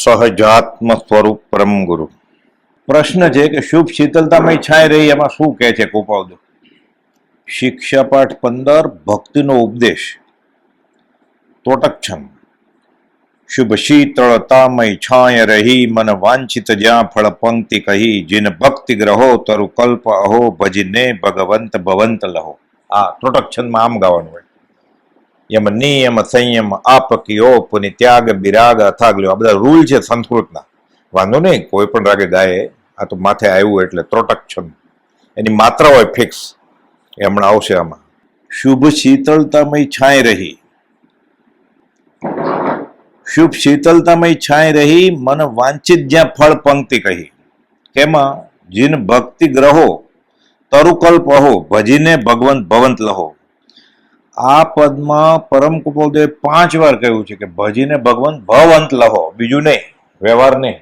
સહજાત્મ સ્વરૂપ પરમ ગુરુ. પ્રશ્ન છે કે શુભ શીતલતામાં છાય રહી એમાં શું કહે છે કૃપાવદો? શિક્ષા પાઠ 15 ભક્તિનો ઉપદેશ. તોટકછંદ. શુભ શીતળતામય છાય રહી મન વાંછિત જ્યાં ફળ પંક્તિ કહી જીન ભક્તિ ગ્રહો તરુ કલ્પ અહો ભજીને ભગવંત ભવંત લહો. આ તોટકછંદમાં આમ ગાવાનું હોય. યમ નિયમ સંયમ આપકીઓ પુનિ ત્યાગ બિરાગ અથાગ લ્યો. આ બધા રૂલ છે સંસ્કૃતના. વાંધો નહીં, કોઈ પણ રાગે ગાય. આ તો માથે આવ્યું એટલે ત્રોટકછંદ. એની માત્રા હોય ફિક્સ, એ હમણાં આવશે આમાં. શુભ શીતળતામય છાય રહી. શુભ શીતળતામય છાય રહી મન વાંચિત જ્યાં ફળ પંક્તિ કહી. કેમાં? જીન ભક્તિ ગ્રહો તરુકલ્પ અહો ભજીને ભગવંત ભવંત લહો. આ પદમાં પરમ કૃપાળુએ 5 વાર કહ્યું છે કે ભજીને ભગવંત ભવંત લહો, બીજું નહીં, વ્યવહાર નહીં.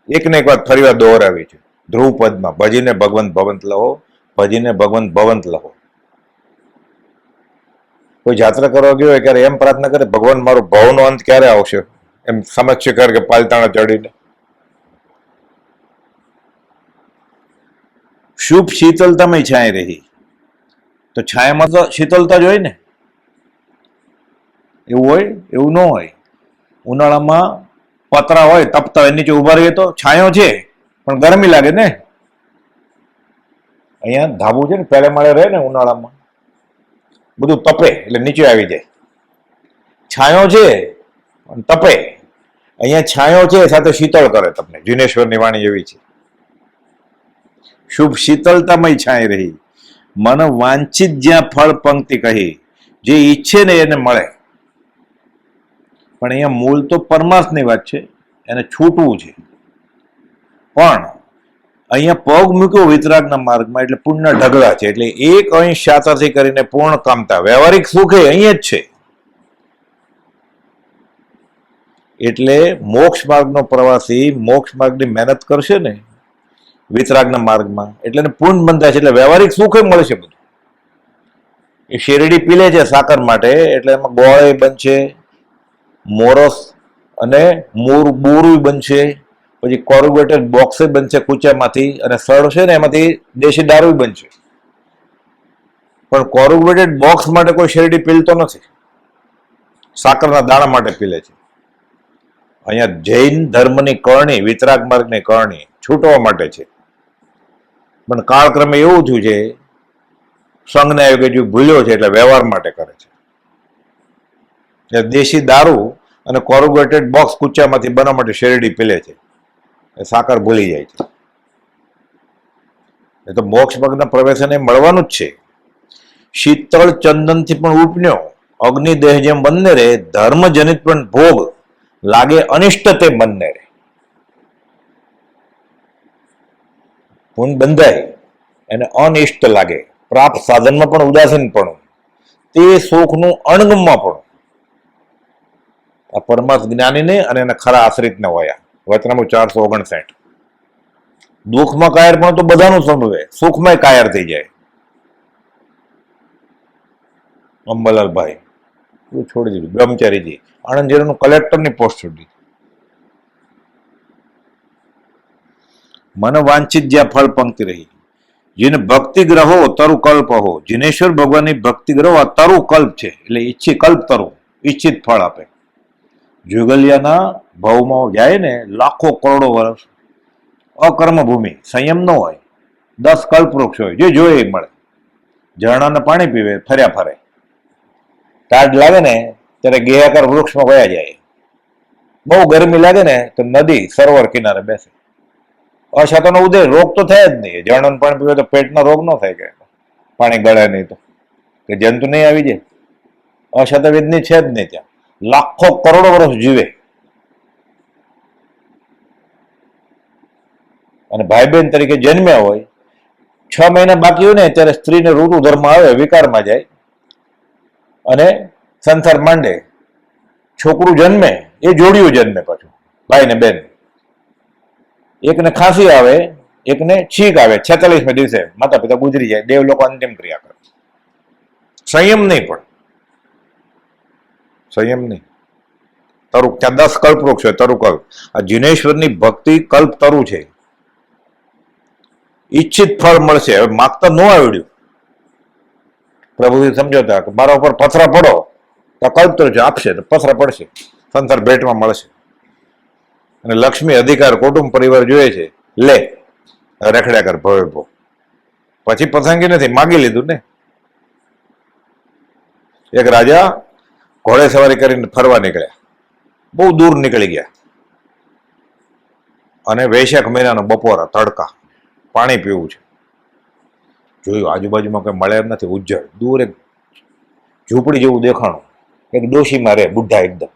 એક ને એક વાત ફરી વાર દોહરાવી છે ધ્રુવ પદમાં. ભજીને ભગવંત ભવંત લહો, ભજીને ભગવંત ભવંત લહો. કોઈ જાત્રા કરવા ગયો હોય ક્યારે એમ પ્રાર્થના કરે, ભગવાન મારો ભવનો અંત ક્યારે આવશે, એમ સમસ્યા કરે કે પાલતાણા ચડીને. શુભ શીતળતામય છાય રહી. તો છાયામાં તો શીતળતા જ હોય ને. એવું હોય? એવું ન હોય. ઉનાળામાં પતરા હોય તપતા હોય, નીચે ઉભા રહીએ તો છાંયો છે પણ ગરમી લાગે ને. અહીંયા ધાબુ છે ને, પહેલે માળે રહે ને, ઉનાળામાં બધું તપે એટલે નીચે આવી જાય. છાંયો છે પણ તપે. અહીંયા છાંયો છે સાથે શીતળ કરે તમને. જીનેશ્વરની વાણી એવી છે. શુભ શીતળતામય છાય રહી મન વાંછિત જ્યાં ફળ પંક્તિ કહી. જે ઈચ્છે ને એને મળે. પણ અહીંયા મૂળ તો પરમાર્થની વાત છે, એને છૂટવું છે. પણ અહીંયા પગ મૂક્યો વિતરાગના માર્ગમાં એટલે પુણ્યના ઢગલા છે. એટલે એક અંશ શાતાથી કરીને પૂર્ણ કામતા વ્યવહારિક સુખ એ અહીંયા જ છે. એટલે મોક્ષ માર્ગનો પ્રવાસી મોક્ષ માર્ગની મહેનત કરશે ને વિતરાગના માર્ગમાં, એટલે એને પૂર્ણ બંધાય છે. એટલે વ્યવહારિક સુખ મળશે બધું. એ શેરડી પીલે છે સાકર માટે, એટલે એમાં ગોળ બનશે, મોરસ અને બોરું બનશે, પછી કોર્યુગેટેડ બોક્સે બનશે કૂચામાંથી, અને સળ છે ને એમાંથી દેશી દારૂ બનશે. પણ કોર્યુગેટેડ બોક્સ માટે કોઈ શેરડી પીલતો નથી, સાકરના દાણા માટે પીલે છે. અહીંયા જૈન ધર્મની કરણી, વિતરાગ માર્ગની કરણી છૂટવા માટે છે. પણ કાળક્રમે એવું થયું છે, સંઘને આવ્યું કે જો ભૂલ્યો છે એટલે વ્યવહાર માટે કરે છે. દેશી દારૂ અને કોર્યુગેટેડ બોક્સ કૂચામાંથી બનાવવા માટે શેરડી પીલે છે, સાકર ભૂલી જાય છે. એ તો મોક્ષ માર્ગના પ્રવેશને મળવાનું જ છે. શીતળ ચંદનથી પણ ઉપન્યો અગ્નિ દેહ જેમ બંને રે, ધર્મ જનિત પણ ભોગ લાગે અનિષ્ટ તે બંને રે. પૂન બંધાય એને અનિષ્ટ લાગે. પ્રાપ્ત સાધનમાં પણ ઉદાસીન પણ, તે સુખનું અણગમમાં પણ. આ પરમાર્થ જ્ઞાનીને અને એને ખરા આશ્રિતને હોય. વચનામું 459. દુઃખમાં કાયર પણ તો બધાનું સમજે, સુખમાં કાયર થઈ જાય. અંબાલાલભાઈ છોડી દીધું, બ્રહ્મચારીજી આણંદ જિલ્લાનું કલેક્ટરની પોસ્ટ છોડી દીધી. મન વાંછિત જ્યાં ફળ પંક્તિ રહી, જેને ભક્તિ ગ્રહો તરુ કલ્પ હો. જીનેશ્વર ભગવાનની ભક્તિ ગ્રહો આ તરુ કલ્પ છે, એટલે ઈચ્છી કલ્પ તરુ ઈચ્છિત ફળ આપે. જુગલિયાના ભાવમાં જાય ને લાખો કરોડો વર્ષ, અકર્મ ભૂમિ, સંયમ ન હોય, 10 કલ્પ વૃક્ષ હોય, જે જોઈએ મળે. ઝરણાના પાણી પીવે, ફર્યા ફરે. ટાઢ લાગે ને ત્યારે ગેયાકાર વૃક્ષમાં વયા જાય. બહુ ગરમી લાગે ને તો નદી સરોવર કિનારે બેસે. અશાતોનો ઉદય, રોગ તો થાય જ નહીં. ઝરણાનું પાણી પીવે તો પેટના રોગ ન થાય, કે પાણી ગળે નહીં તો, કે જંતુ નહીં આવી જાય. અશાતવેદની છે જ નહીં ત્યાં. લાખો કરોડો વર્ષ જીવે. અને ભાઈ બહેન તરીકે જન્મ્યા હોય, 6 મહિના બાકી હોય ને ત્યારે સ્ત્રીને ઋતુ ધર્મ આવે, વિકારમાં જાય અને સંસાર માંડે. છોકરું જન્મે એ જોડિયું જન્મે, પાછું ભાઈ ને બેન. એકને ખાંસી આવે, એકને છીંક આવે. 46મે દિવસે માતા પિતા ગુજરી જાય. દેવ લોકો અંતિમ ક્રિયા કરે. સંયમ નહીં, પણ સંયમ નહીં. તરુ, ત્યાં 10 કલ્પવૃક્ષ હોય, તરુ કલ્પ. આ જિનેશ્વરની ભક્તિ કલ્પ તરુ છે. ઈચ્છિત ફળ મળશે. હવે માગતા ન આવડ્યું, પ્રભુજી સમજાવતા કે મારા ઉપર પથરા પડો તો કલ્પ તરુ છે, આપશે તો પથરા પડશે, સંસાર ભેટમાં મળશે. અને લક્ષ્મી અધિકાર કુટુંબ પરિવાર જોઈએ છે, લે રખડ્યા કર ભવે ભો. પછી પસંદગી નથી, માગી લીધું ને. એક રાજા ઘોડે સવારી કરીને ફરવા નીકળ્યા, બહુ દૂર નીકળી ગયા, અને વૈશાખ મહિનાનો બપોરા તડકા, પાણી પીવું છે. જોયું આજુબાજુમાં કઈ મળે એમ નથી, ઉજ્જડ દૂર એક ઝૂંપડી જેવું દેખાણું. એક ડોશીમાં રે, બુઢા એકદમ,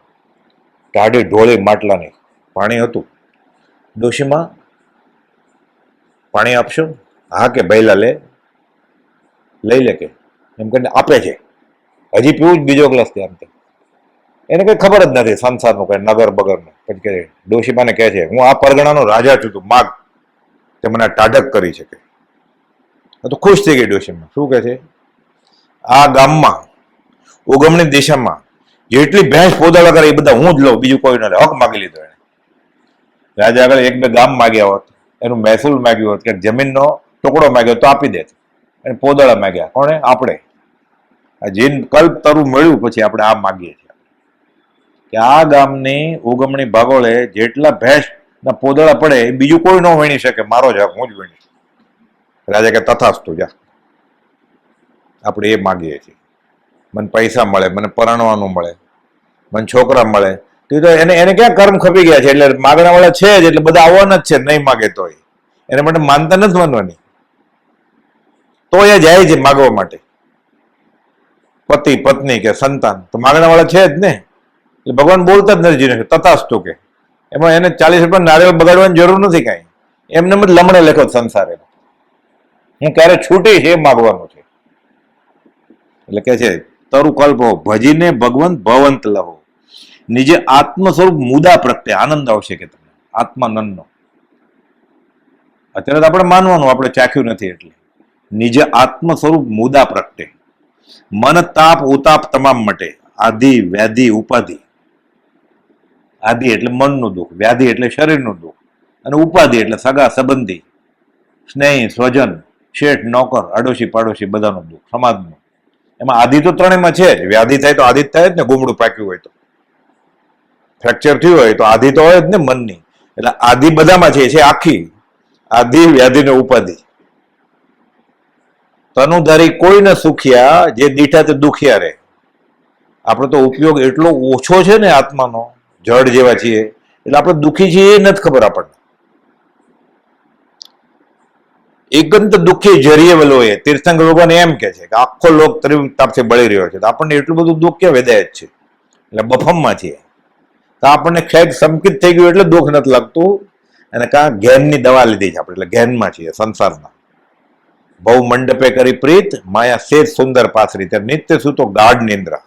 ટાઢી ઢોળી માટલાની, પાણી હતું. ડોશીમાં પાણી આપશો? હા કે ભૈલા લે, લઈ લે કે એમ કરીને આપે છે. હજી પીવું જ બીજો ગ્લાસ છે. આમ એને કઈ ખબર જ નથી સંસારનું, કઈ નગર બગરનું. પછી કે ડોશીમાને કહે છે, હું આ પરગણાનો રાજા છું, તું માગ, તે મને ટાઢક કરી શકે. તો ખુશ થઈ ગઈ ડોશીમાં. શું કહે છે? આ ગામમાં ઉગમણી દિશામાં જેટલી ભેંસ પોદાળા કરે એ બધા હું જ લઉં, બીજું કોઈ ન લે. હક માગી લીધો એને. રાજા આગળ 1-2 ગામ માગ્યા હોત, એનું મહેસૂલ માગ્યું હોત, કે જમીનનો ટુકડો માગ્યો તો આપી દે. એને પોદાળા માગ્યા કોણે? આપણે. આ જીન કલ્પ તરું મળ્યું પછી આપણે આ માગીએ છીએ કે આ ગામની ઉગમણી ભાગોળે જેટલા ભેંસના પોદળા પડે એ બીજું કોઈ ન વીણી શકે, મારો જ હક, હું જ વીણીશ. રાજા કે તથાસ્તુ, જા. આપણે એ માગીએ છીએ. મને પૈસા મળે, મને પરણવાનું મળે, મને છોકરા મળે. તો એને ક્યાં કર્મ ખપી ગયા છે, એટલે માગણા વાળા છે જ, એટલે બધા આવવાના જ છે, નહીં માગે તો. એને માટે માનતા નથી માનવાની, તો એ જાય છે માગવા માટે. પતિ પત્ની કે સંતાન તો માગણા વાળા છે જ ને. એટલે ભગવાન બોલતા જ નથી જીને તથાસ્તુ કે. એમાં એને 40 રૂપિયા નારિયેળ બગાડવાની જરૂર નથી કાંઈ. એમને જ લમણે લેખો સંસાર. હું ક્યારે છૂટી છે એ માગવાનું છે. એટલે કે છે તરુ કલ્પો ભજીને ભગવંત ભવંત લહો. નિજે આત્મ સ્વરૂપ મુદા પ્રગટે. આનંદ આવશે કે તમને આત્માનંદનો. અત્યારે તો આપણે માનવાનું, આપણે ચાખ્યું નથી એટલે. નિજ આત્મ સ્વરૂપ મુદા પ્રગટે. મન તાપ ઉતાપ તમામ મટે. આધિ વ્યાધિ ઉપાધિ. આધિ એટલે મનનું દુઃખ, વ્યાધિ એટલે શરીરનું દુઃખ, અને ઉપાધિ એટલે સગા સંબંધી, સ્નેહી સ્વજન, શેઠ નોકર, આડોશી પાડોશી બધાનું દુઃખ, સમાજનું. એમાં આધિ તો ત્રણેયમાં છે જ. વ્યાધિ થાય તો આધિ થાય જ ને. ગુમડું પાક્યું હોય તો, ફ્રેક્ચર થયું હોય તો આધિ તો હોય જ ને મનની. એટલે આધિ બધામાં છે આખી. આધિ વ્યાધિ ને ઉપાધિ. તનુધારી કોઈ ન સુખિયા, જે દીઠા તે દુખિયા રહે. આપણો તો ઉપયોગ એટલો ઓછો છે ને આત્માનો, જડ જેવા છીએ, એટલે આપણે દુઃખી છીએ એ નથી ખબર આપણને. એકંત દુઃખી જરીએ વલો એ. તીર્થંકર ભગવાન એમ કે છે કે આખો લોક ત્રિતાપથી બળી રહ્યો છે, તો આપણને એટલું બધું દુઃખ ક્યાં વેદાય જ છે. એટલે બફમમાં છીએ. તો આપણને ક્ષેક સંકિત થઈ ગયું એટલે દુઃખ નથી લાગતું. અને કાં ઘેનની દવા લીધી છે આપણે, એટલે ઘેનમાં છીએ સંસારમાં. બહુ મંડપે કરી પ્રીત, માયા શેષ સુંદર પાથરી. ત્યારે નિત્ય સૂતો ગાઢ નિંદ્રા,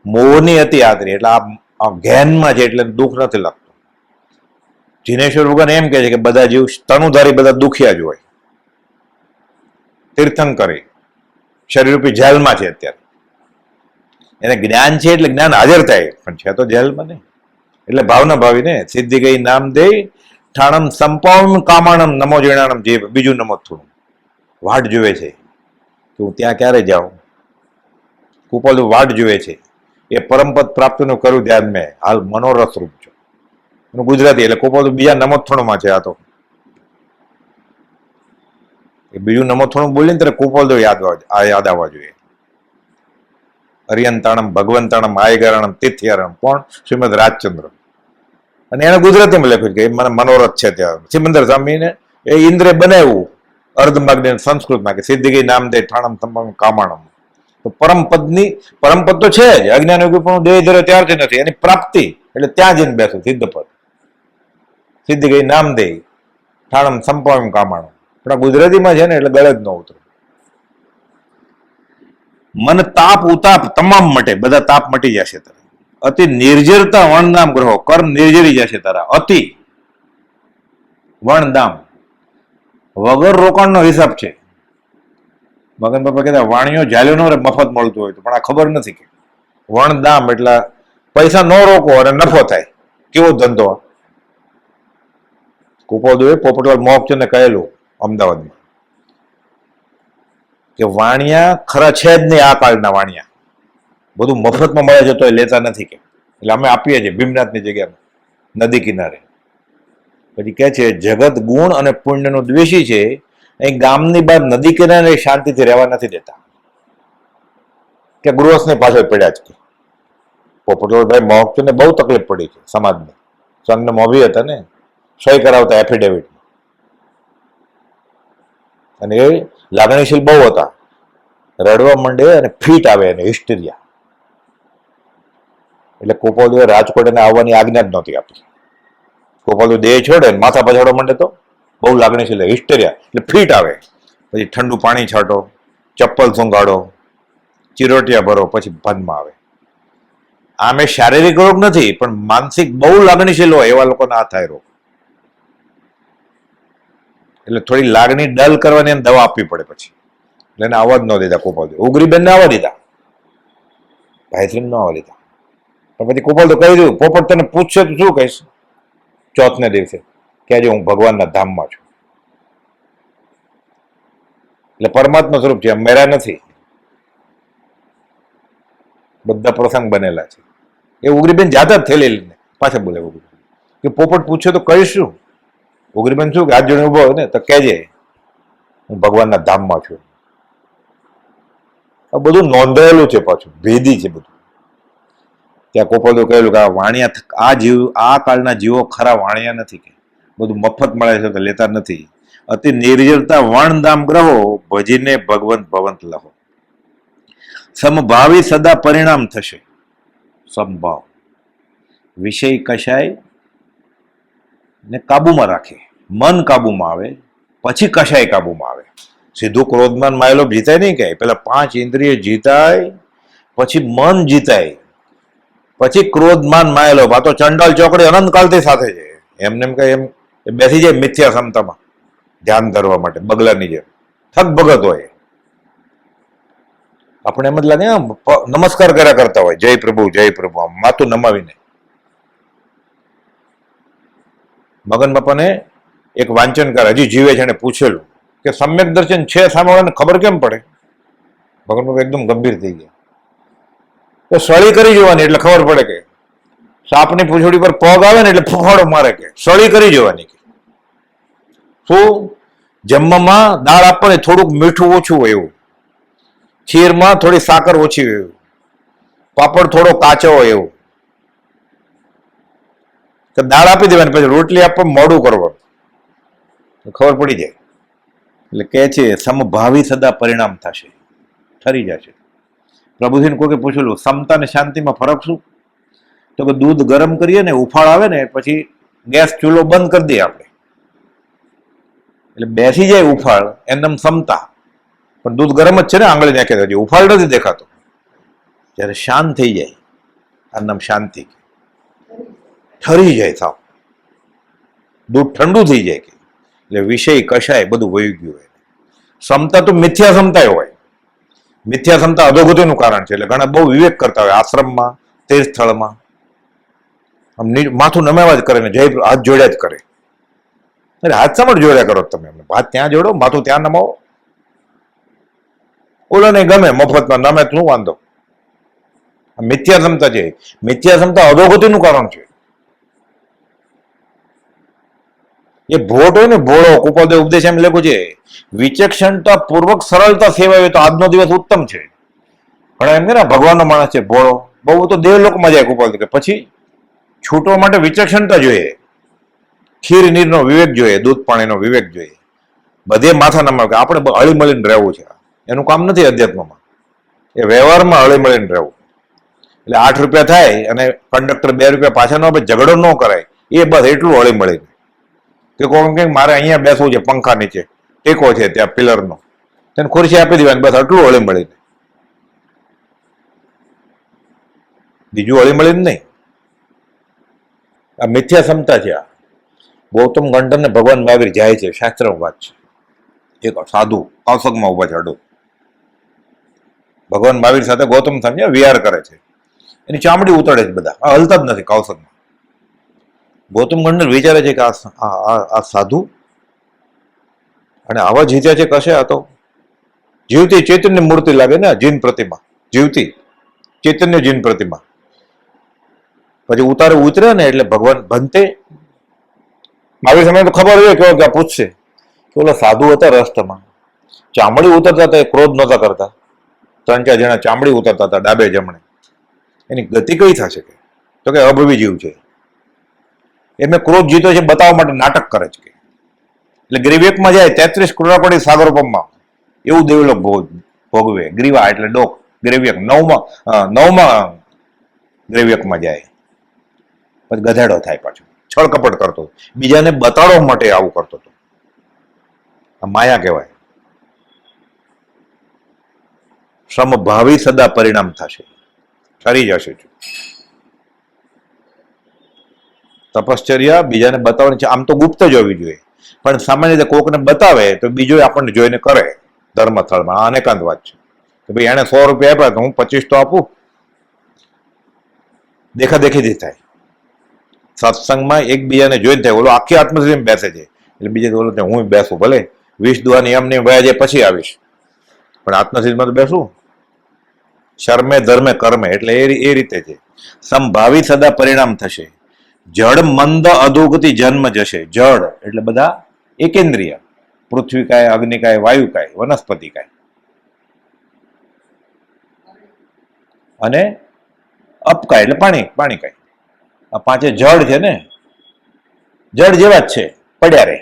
મોહની અતિ આદરી. એટલે આ ઘેનમાં છે એટલે દુઃખ નથી લાગતું. જીનેશ્વર ભગવાન એમ કહે છે કે બધા જીવ તનુધારી બધા દુખિયા જ હોય. તીર્થંકરી શરીરરૂપી જેલમાં છે અત્યારે. એને જ્ઞાન છે એટલે જ્ઞાન હાજર થાય, પણ છે તો જેલમાં નહીં. એટલે ભાવના ભાવી ને સિદ્ધિ ગઈ નામ દે ઠાણમ સંપાવન કામાણમ નમો જીણાણમ. જે બીજું નમો થોડું વાટ જોવે છે કે હું ત્યાં ક્યારે જાઉં. કુપાલુ વાટ જોવે છે. એ પરમપદ પ્રાપ્તિનું કરું ધ્યાન મેં હાલ મનોરસ રૂપ છું. એનું ગુજરાતી એટલે કુપાલુ બીજા નમોથણમાં છે. આ તો એ બીજું નમોથણું બોલીને ત્યારે કુપાલુ યાદ આવવા જોઈએ. અરિયંતાણમ ભગવંતાણમ આયગરાણમ તિથ્યારણમ. કોણ? શ્રીમદ રાજચંદ્ર. અને એને ગુજરાતીમાં લખ્યું કે મને મનોરથ છે. ત્યાં સિમંદર સ્વામીને એ ઇન્દ્રે બનાવ્યું અર્ધમાગ્ન સંસ્કૃતમાં કે સિદ્ધિ ગઈ નામ દે ઠાણમ સંપાવન કામાણમ. તો પરમપદ તો છે જ. અજ્ઞાન પણ દેહ ધરે ત્યારથી નથી. એની પ્રાપ્તિ એટલે ત્યાં જઈને બેસું સિદ્ધપદ. સિદ્ધિ ગઈ નામ દે ઠાણમ સંપાવન કામાણમ. પણ ગુજરાતીમાં છે ને એટલે ગળે જ ન ઉતરે. મન તાપ ઉતાપ તમામ મટે. બધા તાપ મટી જશે તારા. અતિ નિર્જરતા વણદામ ગ્રહો. કર્મ નિર્જરી જશે તારા. અતિ વણદામ વગર રોકાણનો હિસાબ છે. મગન બાપા કહેતા વાણીઓ ઝાલ્યો ન રે મફત મળતું હોય તો, પણ આ ખબર નથી કે વણદામ એટલે પૈસા ન રોકો અને નફો થાય. કેવો ધંધો! કુપોદુએ પોપટલાલ મોહકચંદને કહેલું અમદાવાદમાં કે વાણિયા ખરા છે જ નહીં, આ કાળના વાણિયા બધું મફતમાં મળે છે તો એ લેતા નથી કે. એટલે અમે આપીએ છીએ ભીમનાથની જગ્યામાં નદી કિનારે. પછી કે છે જગત ગુણ અને પુણ્યનો દ્વેષી છે, અહીં ગામની બહાર નદી કિનારે શાંતિથી રહેવા નથી દેતા કે ગૃહસ્થની પાછળ પડ્યા છે. પોપટલાલભાઈ મોહકચંદને બહુ તકલીફ પડી છે સમાજને. સંઘના મોભી હતા ને, સહી કરાવતા એફિડેવિટ, અને એ લાગણીશીલ બહુ હતા. રડવા માંડે અને ફીટ આવે એને, હિસ્ટેરિયા. એટલે કુપોદુએ રાજકોટ એને આવવાની આજ્ઞા જ નહોતી આપી. કુપોદુ દેહ છોડે માથા પછાડવા માંડે તો બહુ લાગણીશીલ, હિસ્ટેરિયા એટલે ફીટ આવે. પછી ઠંડુ પાણી છાંટો, ચપ્પલ સૂંઘાડો, ચિરોટિયા ભરો, પછી ભાનમાં આવે. આમે શારીરિક રોગ નથી, પણ માનસિક બહુ લાગણીશીલ હોય એવા લોકોને આ થાય રોગ. એટલે થોડી લાગણી ડલ કરવાની એને દવા આપવી પડે. પછી એટલે એને આવવા જ ન દીધા કુપોદુ. ઉગરીબેનને આવવા દીધા, ભાઈશ્રીને ન આવવા દીધા. પણ પછી કુપોદુ કહી દીધું, પોપટ તને પૂછશે તો શું કહીશ ચોથને દિવસે? કે આજે હું ભગવાનના ધામમાં છું. એટલે પરમાત્મા સ્વરૂપ છે, મેરા નથી. બધા પ્રસંગ બનેલા છે. એ ઉગરીબેન જાતા જ થયેલી લઈને પાછા બોલે ઉગરીબેન કે પોપટ પૂછે તો કહીશું. ઉગરીબેન શું કે હાથ જોડે ઉભો હોય ને તો કહેજે હું ભગવાનના ધામમાં છું. આ બધું નોંધાયેલું છે, પાછું ભેદી છે બધું. ત્યાં કોપોદુએ કહેલું કે આ વાણિયા, આ કાળના જીવો ખરા વાણિયા નથી કે બધું મફત મળે છે તો લેતા નથી. અતિ નિર્જરતા વણદામ ગ્રહો, ભજીને ભગવંત ભવંત લહો. સમભાવી સદા પરિણામ થશે. સમભાવ, વિષય કશાય ને કાબુમાં રાખે. મન કાબુમાં આવે પછી કશાય કાબુમાં આવે. સીધું ક્રોધમાન માયલોભ જીતાય નહીં કે, પેલા 5 ઇન્દ્રિય જીતાય, પછી મન જીતાય, પછી ક્રોધમાન માયલોભ. આ તો ચંડાલ ચોકડી અનંતકાળથી સાથે છે. એમને એમ કઈ એમ બેસી જાય મિથ્યા ક્ષમતામાં ધ્યાન ધરવા માટે, બગલાની જેમ થક ભગત હોય. આપણે એમ જ લાગે નમસ્કાર કર્યા કરતા હોય, જય પ્રભુ જય પ્રભુ, આમ માથું નમાવીને. મગન બાપાને એક વાંચનકાર હજી જીવે છે એને પૂછેલું કે સમ્યક દર્શન છે સામેવાળાને ખબર કેમ પડે? મગન બાપા એકદમ ગંભીર થઈ ગયા. તો સળી કરી જોવાની એટલે ખબર પડે કે સાપની પૂંછડી પર પગ આવે ને એટલે ફફાડો મારે કે સળી કરી જોવાની. શું જમવામાં દાળ આપવાની થોડુંક મીઠું ઓછું હોય એવું, ખીરમાં થોડી સાકર ઓછી હોય એવું, પાપડ થોડો કાચો હોય એવું. તો દાળ આપી દેવાની, પછી રોટલી આપવા મોડું કરવાનું, ખબર પડી જાય. એટલે કે છે સમભાવી સદા પરિણામ થશે, ઠરી જશે. પ્રભુજીને કોઈકે પૂછેલું સમતા ને શાંતિમાં ફરક શું? તો કે દૂધ ગરમ કરીએ ને ઉફાળ આવે ને પછી ગેસ ચૂલો બંધ કરી દઈએ આપણે, એટલે બેસી જાય ઉફાળ, એમ સમતા. પણ દૂધ ગરમ જ છે ને, આંગળી નાખે તો ઉફાળ નથી દેખાતો. જ્યારે શાંત થઈ જાય, આ નામ શાંતિ. ઠરી જાય સાવ, દૂધ ઠંડુ થઈ જાય કે, એટલે વિષય કશાય બધું વહી ગયું હોય. ક્ષમતા તો મિથ્યા ક્ષમતા હોય. મિથ્યા ક્ષમતા અધોગતિનું કારણ છે. એટલે ઘણા બહુ વિવેક કરતા હોય આશ્રમમાં, તીર્થ સ્થળમાં, આમ માથું નમાવા જ કરે ને જય હાથ જોડ્યા જ કરે. અરે હાથ સમજ જોડ્યા કરો તમે, હાથ ત્યાં જોડો, માથું ત્યાં નમાવો. ઓલાને ગમે મફતમાં નમે શું વાંધો? મિથ્યા ક્ષમતા છે. મિથ્યા ક્ષમતા અધોગતિનું કારણ છે. એ ભોટ હોય ને ભોળો, કુપોદે ઉપદેશ એમ લખ્યું છે વિચક્ષણતા પૂર્વક સરળતા સેવાય તો આજનો દિવસ ઉત્તમ છે. ઘણા એમ કે ને ભગવાનનો માણસ છે ભોળો, બહુ તો દેવલોકમાં જાય કુપોદ કે, પછી છૂટવા માટે વિચક્ષણતા જોઈએ, ખીર નીરનો વિવેક જોઈએ, દૂધ પાણીનો વિવેક જોઈએ. બધે માથા નમાવે કે આપણે હળી મળીને રહેવું છે. એનું કામ નથી અધ્યાત્મમાં, એ વ્યવહારમાં હળી મળીને રહેવું. એટલે 8 રૂપિયા થાય અને કંડક્ટર 2 રૂપિયા પાછા ન આપે, ઝઘડો ન કરાય, એ બસ એટલું હળી મળીને. કે કોઈ કે મારે અહીંયા બેસવું છે પંખા નીચે, ટેકો છે ત્યાં પિલરનો, તેને ખુરશી આપી દેવાની, બસ આટલું હળી મળીને, બીજું હળી મળીને નહીં. આ મિથ્યા ક્ષમતા છે. આ ગૌતમ ગંડરને ભગવાન મહાવીર જાય છે, શાસ્ત્ર વાત છે. એક સાધુ કૌશકમાં ઉભા છે અડો, ભગવાન મહાવીર સાથે ગૌતમ સમજ્યા વિહાર કરે છે. એની ચામડી ઉતરે છે બધા, હલતા જ નથી કૌશલમાં. ગૌતમ ગંડર વિચારે છે કે આ સાધુ અને આવા જીત્યા છે કશે? આ તો જીવતી ચૈતન્ય મૂર્તિ લાગે ને, જીન પ્રતિમા, જીવતી ચૈતન્ય જીન પ્રતિમા. પછી ઉતરે ને એટલે ભગવાન ભંતે આવી સમય તો ખબર હોય કે પૂછશે કે ઓલા સાધુ હતા રસ્તામાં, ચામડી ઉતરતા હતા, ક્રોધ નહોતા કરતા, 3-4 જણા ચામડી ઉતરતા હતા ડાબે જમણે, એની ગતિ કઈ થશે? કે તો કે અભવી જીવ છે, એમને ક્રોધ જીતો છે બતાવવા માટે નાટક કરે છે. કે એટલે ગ્રીવેકમાં જાય 33 કરોડ પડી સાગરોપમમાં, એવું દેવલોક ભોગવે. ગ્રીવા એટલે ડોક, ગ્રેવ્યક 9માં ગ્રેવ્યકમાં જાય, પછી ગધેડો થાય પાછો, છળ કપટ કરતો, બીજાને બતાડવા માટે આવું કરતો હતો. આ માયા કહેવાય. સમભાવી સદા પરિણામ થશે, ઠરી જશે. તપશ્ચર્યા બીજાને બતાવવાની છે, આમ તો ગુપ્ત જ હોવી જોઈએ, પણ સામાન્ય રીતે કોકને બતાવે તો બીજો આપણને જોઈને કરે. ધર્મસ્થળમાં આ અનેકાંત વાત છે કે ભાઈ એને 100 રૂપિયા આપ્યા તો હું 25 તો આપું. દેખાદેખીથી થાય. સત્સંગમાં એકબીજાને જોઈને થાય. ઓલો આખી આત્મસ્થિતિમાં બેસે છે એટલે બીજે ઓલો હું બેસું, ભલે 20 દુઆની એમને વયા જાય પછી આવીશ, પણ આત્મસ્થિતિમાં તો બેસું. શર્મે ધર્મે કર્મે એટલે એ રીતે છે. સંભાવી સદા પરિણામ થશે. જળ મંદ અધોગતિ જન્મ જશે. જળ એટલે બધા એકેન્દ્રિય, પૃથ્વીકાય, અગ્નિકાય, વાયુકાય, વનસ્પતિકાય, અને અપકાય એટલે પાણીકાય. આ પાંચે જળ છે ને, જળ જેવા જ છે, પડ્યા રહે.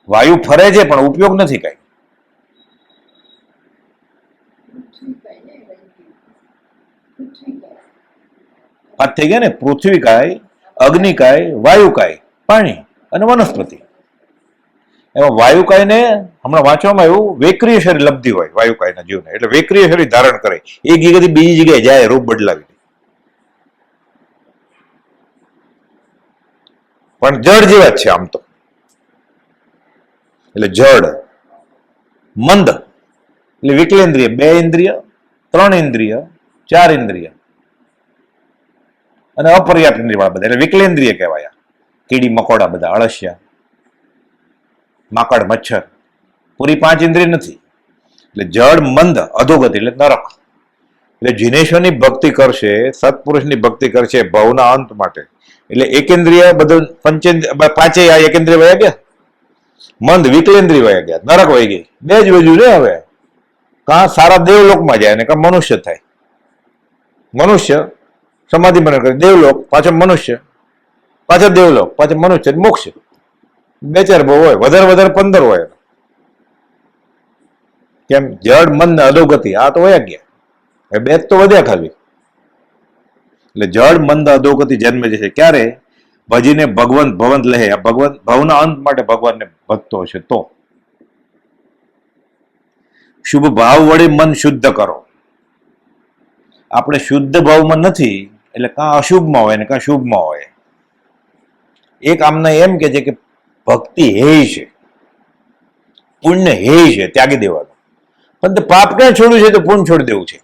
વાયુ ફરે છે પણ ઉપયોગ નથી કઈ. પાંચ થઈ ગયા ને, પૃથ્વીકાય, અગ્નિકાય, વાયુકાય, પાણી અને વનસ્પતિ. એમાં વાયુકાય ને હમણાં વાંચવામાં આવ્યું વેક્રિય શરીર લબ્ધિ હોય વાયુકાયના જીવને, એટલે વેક્રિય શરીર ધારણ કરે, એક જગ્યાથી બીજી જગ્યાએ જાય રૂપ બદલાવી. પણ જળ જેવા જ છે આમ તો. એટલે જળ મંદ એટલે વિકલેન્દ્રિય, 2 ઇન્દ્રિય, 3 ઇન્દ્રિય, 4 ઇન્દ્રિય અને અપર્યાપ્ત ઇન્દ્રિય વાળા બધા, એટલે વિકલેન્દ્રિય કહેવાય. કીડી મકોડા બધા, અળસિયા, માકડ, મચ્છર, પૂરી 5 ઇન્દ્રિય નથી. એટલે જળ મંદ અધોગતિ એટલે નરક. એટલે જીનેશ્વરની ભક્તિ કરશે, સત્પુરુષની ભક્તિ કરશે ભવના અંત માટે, એટલે એકેન્દ્રિય બધું 5 એકેન્દ્રિય વયા ગયા, મંદ વિકલેન્દ્રિય વયા ગયા, નરક વહી ગઈ. 2 જ વજુ ને હવે, કાં સારા દેવલોકમાં જાય ને કાં મનુષ્ય થાય. મનુષ્ય સમાધિ મને કરે, દેવલોક, પાછો મનુષ્ય, પાછો દેવલોક, પાછો મનુષ્ય, મોક્ષ. 2-4 બહુ હોય, વધારે 15 હોય. કેમ? જળ મંદ અધોગતિ, આ તો વયા ગયા, 2 તો વધ્યા ખાલી. એટલે જળ મંદ અધોગતિ જન્મે છે. ક્યારે? ભજીને ભગવંત ભવંત લહે. આ ભગવંત ભવના અંત માટે ભગવાનને ભક્તો હશે તો. શુભ ભાવ વડે મન શુદ્ધ કરો. આપણે શુદ્ધ ભાવમાં નથી એટલે કાં અશુભમાં હોય ને કાં શુભમાં હોય. એક આમના એમ કે છે કે ભક્તિ હેય છે, પુણ્ય હેય છે, ત્યાગી દેવાનું. પણ તે પાપ ક્યાં છોડ્યું છે તો પુણ્ય છોડી દેવું છે.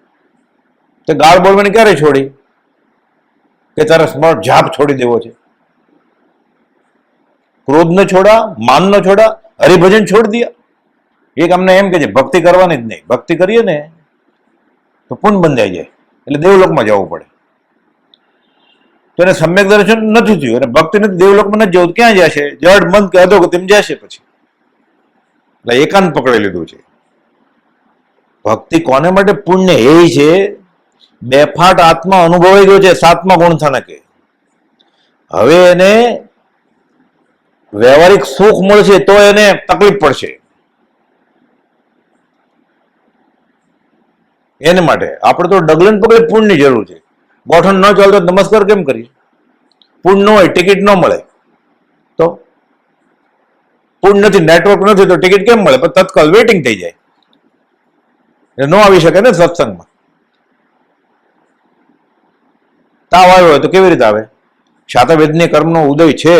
તો ગાળ બોલવાની ક્યારે છોડી? કે તારા સ્મર્ટ જાપ છોડી દેવો છે. ક્રોધ ન છોડા, માન ન છોડા, હરિભજન છોડી દિયા. એક અમને એમ કે છે ભક્તિ કરવાની જ નહીં, ભક્તિ કરીએ ને તો પુણ્ય બંધાઈ જાય એટલે દેવલોકમાં જવું પડે. તો એને સમ્યક દર્શન નથી થયું અને ભક્તિ નથી, દેવલોકમાં નથી જવું, ક્યાં જશે? જડ મન કે અધોગતિમ જશે પછી. એટલે એકાંત પકડી લીધું છે. ભક્તિ કોને માટે પુણ્ય એ છે? બેફાટ આત્મા અનુભવાઈ ગયો છે 7મા ગુણ સ્થાનકે. હવે એને વ્યવહારિક સુખ મળશે તો એને તકલીફ પડશે. એને માટે આપણે તો ડગલે પગલે પુણ્યની જરૂર છે. ગોઠણ ન ચાલતો નમસ્કાર કેમ કરીએ? પુણ્ય ન હોય, ટિકિટ ન મળે તો. પુણ્ય નથી, નેટવર્ક નથી તો ટિકિટ કેમ મળે? પણ તત્કાલ વેટિંગ થઈ જાય, ન આવી શકે ને સત્સંગમાં. તાવ આવ્યો હોય તો કેવી રીતે આવે? શાતવેદની કર્મનો ઉદય છે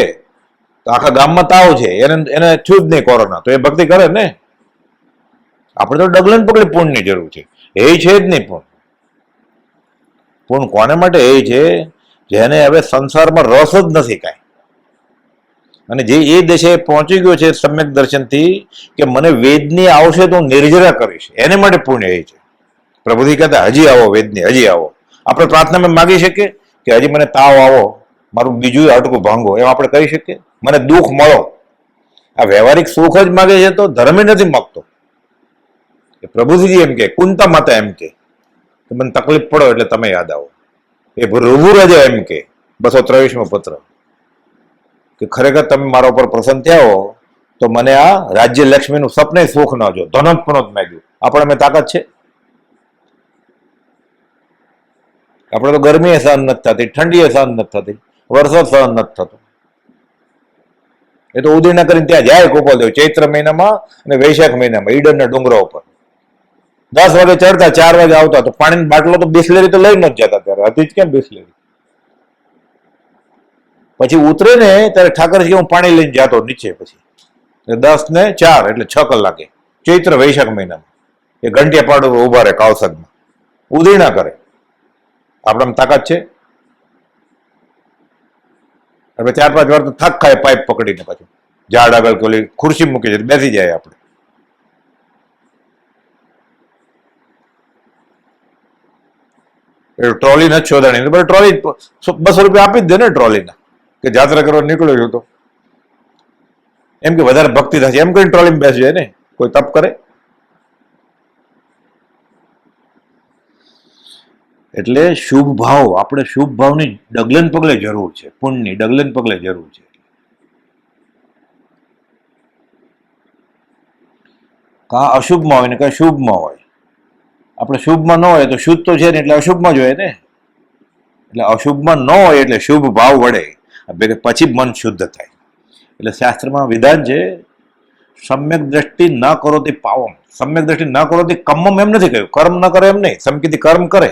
તો આખા ગામમાં તાવ છે, એને થયું જ નહીં કોરોના, તો એ ભક્તિ કરે ને. આપણે તો ડગલે પગલે પુણ્યની જરૂર છે, એ છે જ નહીં. પણ પૂર્ણ કોને માટે એ છે જેને હવે સંસારમાં રસ જ નથી કાંઈ, અને જે એ દેશે પહોંચી ગયો છે સમ્યક દર્શનથી કે મને વેદની આવશે તો હું નિર્જરા કરીશ, એને માટે પુણ્ય એ છે. પ્રભુજી કહેતા હજી આવો વેદની, હજી આવો. આપણે પ્રાર્થનામાં માગી શકીએ કે હજી મને તાવ આવો, મારું બીજું હાડકું ભાંગો, એમ આપણે કહી શકીએ? મને દુઃખ મળો. આ વ્યવહારિક સુખ જ માગે છે તો ધર્મ નથી માગતો. પ્રભુજી એમ કે, કુંતા માતા એમ કે મને તકલીફ પડો એટલે તમે યાદ આવો. એ ભૃગુરાજા એમ કે 223મો પત્ર કે ખરેખર તમે મારા ઉપર પ્રસન્ન થયા હો તો મને આ રાજ્ય લક્ષ્મીનું સપને સુખ ન જો, ધન જ પણ માગ્યું. આપણે મેં તાકાત છે? આપણે તો ગરમી એ સહન નથી થતી, ઠંડી એ સહન નથી થતી, વરસાદ સહન નથી થતો. એ તો ઉદયના કરીને ત્યાં જાય ગોપાલદેવ ચૈત્ર મહિનામાં અને વૈશાખ મહિનામાં ઈડરના ડુંગરા ઉપર 10 વાગે ચડતા 4 વાગે આવતા. તો પાણીની બાટલો તો બિસ્લેરી તો લઈને જ જતા, ત્યારે હતી જ કેમ બિસ્લેરી? પછી ઉતરે ને ત્યારે ઠાકરજી હું પાણી લઈને જતો નીચે. પછી 10 ને 4 એટલે 6 કલાકે ચૈત્ર વૈશાખ મહિનામાં એ ઘંટિયા પાડ ઉભા રહે કાવસદમાં, ઉદયના કરે. આપણામાં તાકાત છે? હવે 4-5 વાર તો થાક ખાય પાઇપ પકડીને, પાછું ઝાડ આગળ કોલી ખુરશી મૂકી છે બેસી જાય આપણે. ટ્રોલી નથી શોધાણી, ટ્રોલી 200 રૂપિયા આપી જ દે ને ટ્રોલીના, કે જાત્રા કરવા નીકળ્યો છું તો એમ કે વધારે ભક્તિ થશે એમ કરીને ટ્રોલીમાં બેસી જાય ને. કોઈ તપ કરે? એટલે શુભ ભાવ, આપણે શુભ ભાવની ડગલે ને પગલે જરૂર છે, પુણ્યની ડગલે ને પગલે જરૂર છે. કાં અશુભમાં હોય ને કાં શુભમાં હોય. આપણે શુભમાં ન હોય તો શુદ્ધ તો છે ને, એટલે અશુભમાં જ હોય ને. એટલે અશુભમાં ન હોય એટલે શુભ ભાવ વડે પછી મન શુદ્ધ થાય. એટલે શાસ્ત્રમાં વિધાન છે, સમ્યક દ્રષ્ટિ ન કરો તે પાવમ, સમ્યક દ્રષ્ટિ ન કરો તે કમ્મમ એમ નથી કહ્યું. કર્મ ન કરે એમ નહીં, સમકીથી કર્મ કરે,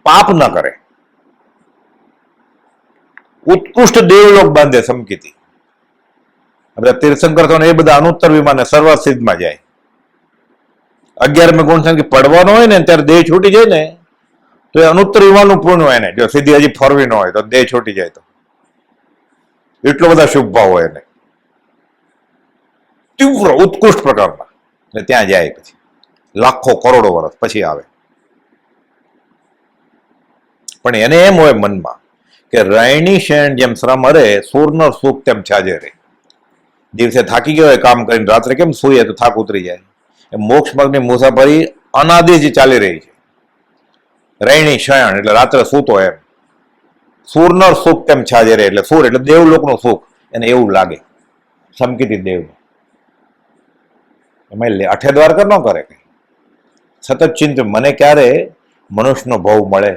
પાપ ન કરે. ઉત્કૃષ્ટ દેવલોક બાંધે સમકીથી. બધા તીર્થંકર થવાને એ બધા અનુત્તર વિમાને સર્વસિદ્ધમાં જાય. 11 ગુણ છે કે પડવાનો હોય ને ત્યારે દેહ છૂટી જાય ને તો એ અનુત્તર વિમાનનું પૂર્ણ હોય ને. જો સીધી હજી ફરવી ન હોય તો દેહ છૂટી જાય તો એટલો બધા શુભ ભાવ હોય એને, તીવ્ર ઉત્કૃષ્ટ પ્રકારના. એટલે ત્યાં જાય પછી લાખો કરોડો વર્ષ પછી આવે. પણ એને એમ હોય મનમાં કે રૈણી શેણ જેમ શ્રમ હરે, સૂરનર સુખ તેમ છાજે રે. દિવસે થાકી ગયો હોય કામ કરીને, રાત્રે કેમ સૂઈએ તો થાક ઉતરી જાય. મોક્ષ માર્ગની મુસાફરી અનાદિથી ચાલી રહી છે. રૈણી શયન એટલે રાત્રે સૂતો એમ. સૂરનર સુખ તેમ છાજે રે એટલે સૂર એટલે દેવલોકનું સુખ એને એવું લાગે, સમકીતી દેવનું. એમાં અઠે દ્વારકા ન કરે કઈ, સતત ચિંતન મને ક્યારે મનુષ્યનો ભાવ મળે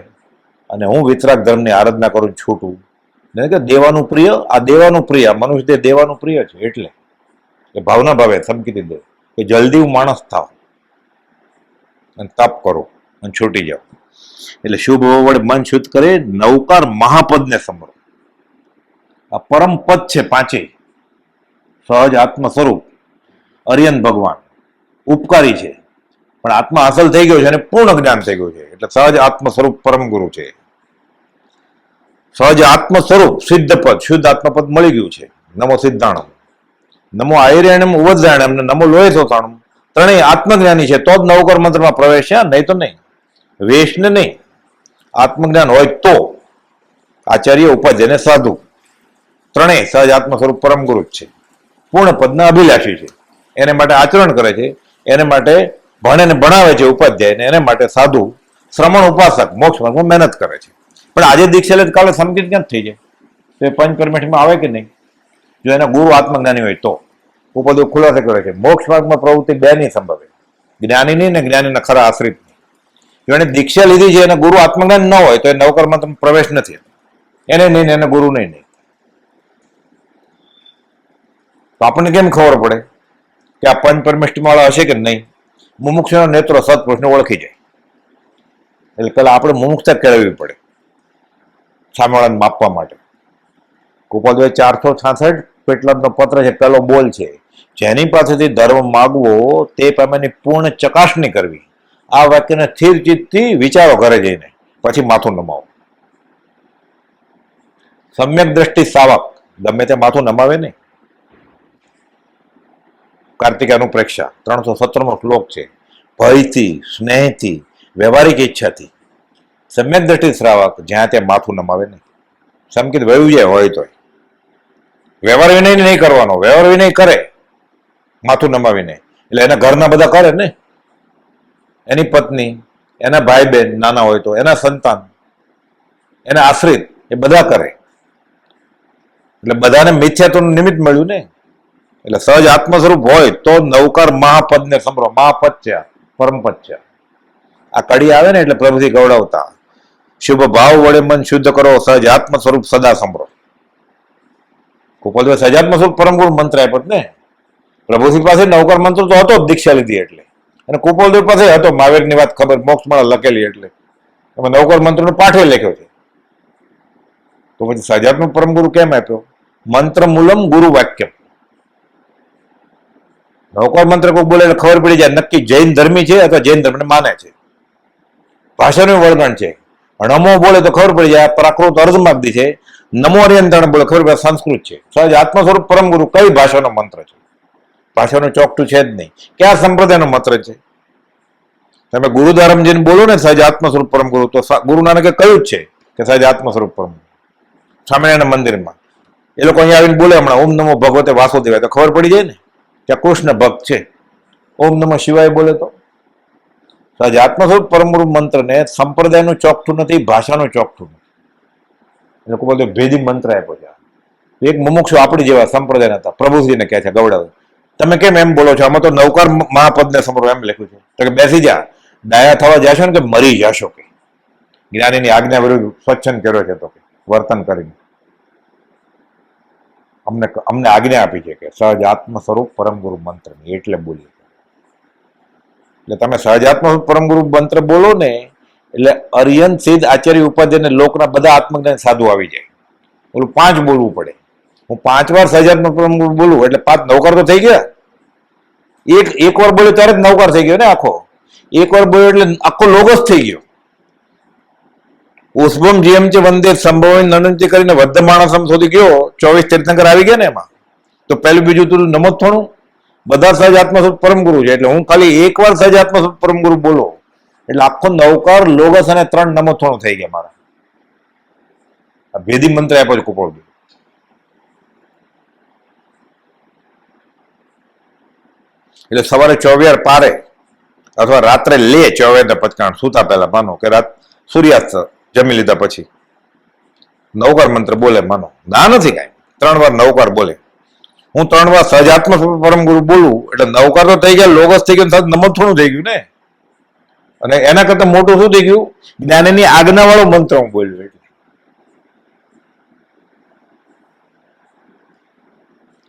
અને હું વિતરાગ ધર્મની આરાધના કરું છૂટું. કે દેવાનું પ્રિય, આ દેવાનું પ્રિય, મનુષ્ય દેહ દેવાનું પ્રિય છે. એટલે એ ભાવના ભાવે સમકીતી દેવ કે જલ્દી હું માણસ થાવ અને તપ કરો અને છૂટી જાઓ. એટલે શુભ વડે મન શુદ્ધ કરે, નવકાર મહાપદને સમરો. આ પરમ પદ છે પાંચે. સહજ આત્મ સ્વરૂપ, અરિયન ભગવાન ઉપકારી છે પણ આત્મા અસલ થઈ ગયો છે અને પૂર્ણ જ્ઞાન થઈ ગયું છે. એટલે સહજ આત્મ સ્વરૂપ પરમ ગુરુ છે. સહજ આત્મ સ્વરૂપ સિદ્ધ પદ, શુદ્ધ આત્મપદ મળી ગયું છે. નમો સિદ્ધાણમ, નમો આયર્યાણમ ઉવજ્રાણમ ને નમો લોહે સોતાણમ. ત્રણેય આત્મજ્ઞાની છે તો જ નવકર મંત્રમાં પ્રવેશ્યા, નહીં તો નહીં. વેશને નહીં, આત્મજ્ઞાન હોય તો. આચાર્ય, ઉપાધ્ય અને સાધુ ત્રણેય સહજ આત્મ સ્વરૂપ પરમ ગુરુ જ છે. પૂર્ણ પદના અભિલાષી છે. એને માટે આચરણ કરે છે, એને માટે ભણે ને ભણાવે છે ઉપાધ્યાય, એને માટે સાધુ શ્રમણ ઉપાસક મોક્ષ માર્ગમાં મહેનત કરે છે. પણ આજે દીક્ષા લે કાલે સમકીત ક્યાં થઈ જાય? તો એ પંચપરમેઠમાં આવે કે નહીં? જો એના ગુરુ આત્મજ્ઞાની હોય તો. ઉપદેવ ખુલાસે કરે છે મોક્ષ માર્ગમાં પ્રવૃત્તિ બે નહીં સંભવે, જ્ઞાનીની ને જ્ઞાનીના ખરા આશ્રિતની. જો એને દીક્ષા લીધી છે એને ગુરુ આત્મજ્ઞાન ન હોય તો એ નવકર મંત્ર પ્રવેશ નથી. એને નહીં ને એને ગુરુ નહીં. તો આપણને કેમ ખબર પડે કે આ પંચ પરમેષ્ઠી વાળા હશે કે નહીં? મુમુક્ષુના નેત્રો સત્પુરુષને ઓળખી જાય. એટલે પેલા આપણે મુમુક્ષતા કેળવવી પડે સામેવાળાને માપવા માટે. ગોપાલદેવ 466 પેટલાદનો પત્ર છે, પહેલો બોલ છે, જેની પાસેથી ધર્મ માગવો તે પામેની પૂર્ણ ચકાસણી કરવી. આ વાક્યને સ્થિર ચિત્તથી વિચારો ઘરે જઈને, પછી માથું નમાવો. સમ્યક દ્રષ્ટિ સાવક ગમે તે માથું નમાવે નહીં. કાર્તિક અનુપ્રેક્ષા 317મો શ્લોક છે. ભયથી, સ્નેહથી, વ્યવહારિક ઈચ્છાથી સમ્યક દ્રષ્ટિ શ્રાવક જ્યાં ત્યાં માથું નમાવે નહીં. સમકિત વયું જાય હોય તો વ્યવહાર વિનય નહીં કરવાનો. વ્યવહાર વિનય કરે માથું નમાવીને, એટલે એના ઘરના બધા કરે ને, એની પત્ની, એના ભાઈ બહેન નાના હોય તો, એના સંતાન, એના આશ્રિત, એ બધા કરે. એટલે બધાને મિથ્યાત્વનું નિમિત્ત મળ્યું ને. એટલે સહજ આત્મ સ્વરૂપ હોય તો નવકાર મહાપદ ને સંભળો. મહાપદ છે, પરમપદ છે. આ કડી આવે ને એટલે પ્રભુથી ગૌરવતા શુભ ભાવ વડે મન શુદ્ધ કરો, સહજ આત્મ સ્વરૂપ સદા સંભળો. ગોપાલભાઈ સહજાત્મ સ્વરૂપ પરમ ગુરુ મંત્ર આપ્યો ને. પ્રભુજી પાસે નવકાર મંત્ર તો હતો જ દીક્ષા લીધી એટલે, અને કુપોલદેવ પાસે હતો મહાવીરની વાત ખબર મોક્ષમાળા લખેલી એટલે એમાં નવકાર મંત્રનો પાઠે લખ્યો છે. તો પછી સહજાત્મ પરમ ગુરુ કેમ આપ્યો? મંત્ર મૂલમ ગુરુ વાક્યમ. નવકાર મંત્ર કોઈ બોલે એટલે ખબર પડી જાય નક્કી જૈન ધર્મી છે અથવા જૈન ધર્મને માને છે. ભાષાનું વર્ણન છે. નમો બોલે તો ખબર પડી જાય પ્રાકૃત અર્ધમાગદી છે. નમો અરિયંત્રણ બોલે ખબર પડે સંસ્કૃત છે. સહજ આત્મ સ્વરૂપ પરમ ગુરુ કઈ ભાષાનો મંત્ર છે? ભાષાનું ચોકટું છે જ નહીં. કયા સંપ્રદાયનો મંત્ર છે? તમે ગુરુદ્વારામ જઈને બોલો ને સહજ આત્મ સ્વરૂપ પરમ ગુરુ, તો ગુરુ નાનકે કહ્યું જ છે કે સહજ આત્મ સ્વરૂપ પરમ સ્વામિનારાયણ મંદિરમાં એ લોકો અહીંયા આવીને બોલે હમણાં ઓમ નમો ભગવતે વાસુદેવાય, તો ખબર પડી જાય ને ત્યાં કૃષ્ણ ભક્ત છે. ઓમ નમઃ શિવાય બોલે તો સહજ આત્મ સ્વરૂપ પરમ ગુરુ મંત્રને સંપ્રદાયનું ચોકઠું નથી, ભાષાનું ચોકઠું નથી. એ લોકો બધું ભેદી મંત્ર આપ્યો છે. એક મુમુક્ષુ આપણી જેવા સંપ્રદાય હતા, પ્રભુજીને કહે છે ગૌડાવે, તમે કેમ એમ બોલો છો? આમાં તો નવકાર મહાપદને સમરો એમ લખ્યું છે. તો કે બેસી જા, ડાયા થવા જશો ને કે મરી જશો. કે જ્ઞાનીની આજ્ઞા વિરુદ્ધ સ્વચ્છંદ કર્યો છે તો કે વર્તન કરીને અમને આજ્ઞા આપી છે કે સહજ આત્મ સ્વરૂપ પરમ ગુરુ મંત્રની એટલે બોલીએ. એટલે તમે સહજ આત્મ સ્વરૂપ પરમ ગુરુ મંત્ર બોલો ને એટલે અરિયન સિદ્ધ આચાર્ય ઉપાધ્યાય ને લોકના બધા આત્મજ્ઞાન સાધુ આવી જાય. ઓલું 5 બોલવું પડે. હું 5 વાર સહજાત્મ પરમ ગુરુ બોલું એટલે 5 નવકાર તો થઈ ગયા. એક વાર બોલ્યો ત્યારે જ નવકાર થઈ ગયો ને આખો. એક વાર બોલ્યો એટલે આખો લોગો જ થઈ ગયો. ઉષ્ભમ જીએમ છે વંદે સંભવ નનંતી કરીને વદ્ધ માણસમ સુધી ગયો. 24 તીર્થંકર આવી ગયા ને એમાં. તો પહેલું બીજું તું નમો થોડું બધા સહજ આત્મ પરમ ગુરુ છે. એટલે હું ખાલી એક વાર સહજ આત્મ પરમ ગુરુ બોલો એટલે આખો નવકાર લોગસ અને 3 નમો થોડું થઈ ગયા મારા. આ ભેદી મંત્ર આપ્યો છે કુપોળદેવ. એટલે સવારે 24 પારે અથવા રાત્રે લે 24 પચકાણ સુતા પહેલા માનો કે રાત સૂર્યાસ્ત જમી લીધા પછી નવકાર મંત્ર બોલે માનો. ના નથી કાંઈ 3 વાર નવકાર બોલે. હું 3 વાર સહજાત્મ પરમ ગુરુ બોલું એટલે નવકાર તો થઈ ગયા, લોગસ થઈ ગયું, નમત થોડું થઈ ગયું ને. અને એના કરતા મોટું શું થઈ ગયું? જ્ઞાનની આજ્ઞા વાળો મંત્ર હું બોલ્યો.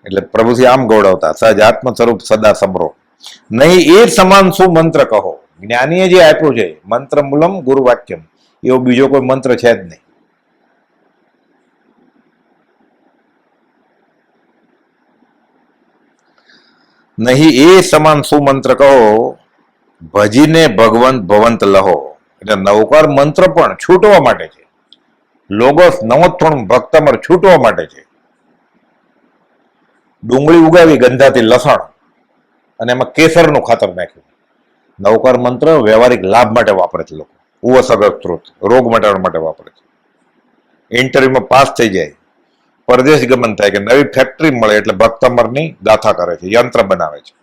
એટલે પ્રભુજી આમ ગૌડવતા સહજ આત્મ સ્વરૂપ સદા સમરો નહીં એ સમાન શું મંત્ર કહો. જ્ઞાનીએ જે આપ્યું છે મંત્ર મૂલમ ગુરુ વાક્યમ, એવો બીજો કોઈ મંત્ર છે જ નહીં. નહીં એ સમાન શું મંત્ર કહો, ભજીને ભગવંત ભવંત લહો. એટલે નવકાર મંત્ર પણ છૂટવા માટે છે. લોગોસ નવોત્થોણ ભક્તમર છૂટવા માટે છે. ડુંગળી ઉગાવી ગંધાતી લસણ અને એમાં કેસરનું ખાતર નાખ્યું. નવકાર મંત્ર વ્યવહારિક લાભ માટે વાપરે છે લોકો. ઉવસગર સ્ત્રોત રોગ મટાડવા માટે વાપરે છે. ઇન્ટરવ્યુમાં પાસ થઈ જાય, પરદેશ ગમન થાય કે નવી ફેક્ટરી મળે એટલે ભક્તમરની ગાથા કરે છે, યંત્ર બનાવે છે.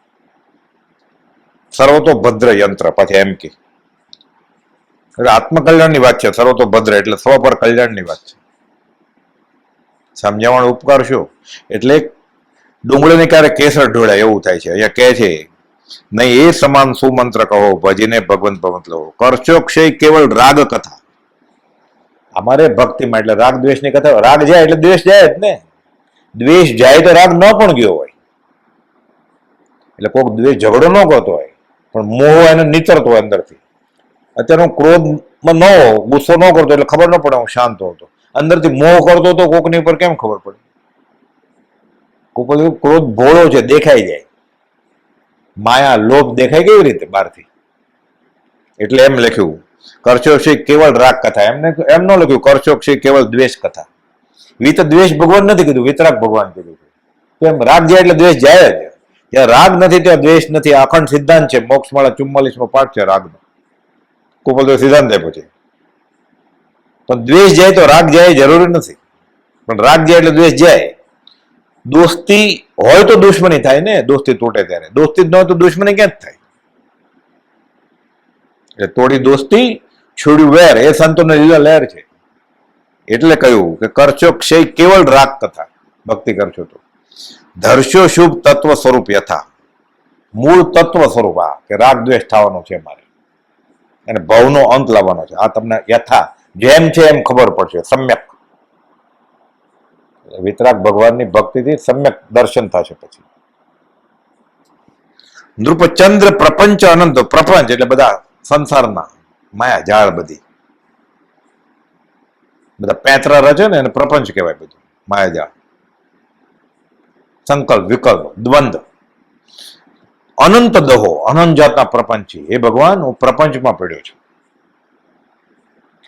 સર્વતોભદ્ર યંત્ર પાછી એમ કે એટલે આત્મકલ્યાણની વાત છે. સર્વતોભદ્ર એટલે સ્વ પર કલ્યાણની વાત છે. સમજાવવાનો ઉપકાર શું? એટલે ડુંગળીને ક્યારે કેસર ઢોળાય એવું થાય છે. અહીંયા કહે છે નહીં એ સમાન સુમંત્ર કહો, ભજીને ભગવંત ભવંત લો. કરશો ક્ષય કેવળ રાગ કથા. અમારે ભક્તિમાં એટલે રાગ દ્વેષની કથા. રાગ જાય એટલે દ્વેષ જાય જ ને. દ્વેષ જાય તો રાગ ન પણ ગયો હોય. એટલે કોઈક દ્વેષ ઝઘડો ન કરતો હોય પણ મોહ એને નીતરતો હોય અંદરથી. અત્યારે હું ક્રોધમાં ન હો, ગુસ્સો ન કરતો એટલે ખબર ન પડે હું શાંત હતો. અંદરથી મોહ કરતો હતો કોકની ઉપર કેમ ખબર પડે? ક્રોધ ભોળો છે, દેખાઈ જાય. માયા લોભ દેખાય કેવી રીતે બહારથી? એટલે એમ લખ્યું કરશો શ્રી કેવળ રાગ કથા. એમ ન લખ્યું કરશો શ્રી કેવળ દ્વેષ કથા. વિત દ્વેષ ભગવાન નથી કીધું, વિતરાગ ભગવાન કીધું છે. કેમ? રાગ જાય એટલે દ્વેષ જાય જ. જ્યાં રાગ નથી ત્યાં દ્વેષ નથી. અખંડ સિદ્ધાંત છે. મોક્ષમાળા 44મો પાઠ છે રાગનો. કુપલ સિદ્ધાંત આપ્યો છે. પણ દ્વેષ જાય તો રાગ જાય જરૂરી નથી. પણ રાગ જાય એટલે દ્વેષ જાય. દોસ્તી હોય તો દુશ્મની થાય ને, દોસ્તી તૂટે ત્યારે. દોસ્તી જ ન હોય તો દુશ્મની ક્યાં જ થાય? એટલે તોડી દોસ્તી છોડ્યું વેર, એ સંતોને લીલા લહેર છે. એટલે કહ્યું કે કરશો ક્ષય કેવળ રાગ કથા, ભક્તિ કરશો તો. ધરશો શુભ તત્વ સ્વરૂપ યથા, મૂળ તત્વ સ્વરૂપ. આ કે રાગ દ્વેષ થવાનો છે મારે, અને ભવનો અંત લાવવાનો છે. આ તમને યથા જેમ છે એમ ખબર પડશે. સમ્યક વિતરાગ ભગવાનની ભક્તિથી સમ્યક દર્શન થશે. પછી નૃપચંદ્ર પ્રપંચ અનંત. પ્રપંચ એટલે બધા સંસારના માયા જાળ, બધી બધા પેતરા રચે ને એને પ્રપંચ કહેવાય. બધું માયાજાળ, સંકલ્પ વિકલ્પ દ્વંદ્વ. અનંત દહો, અનંત જાતના પ્રપંચી. એ ભગવાન હું પ્રપંચમાં પડ્યો છું.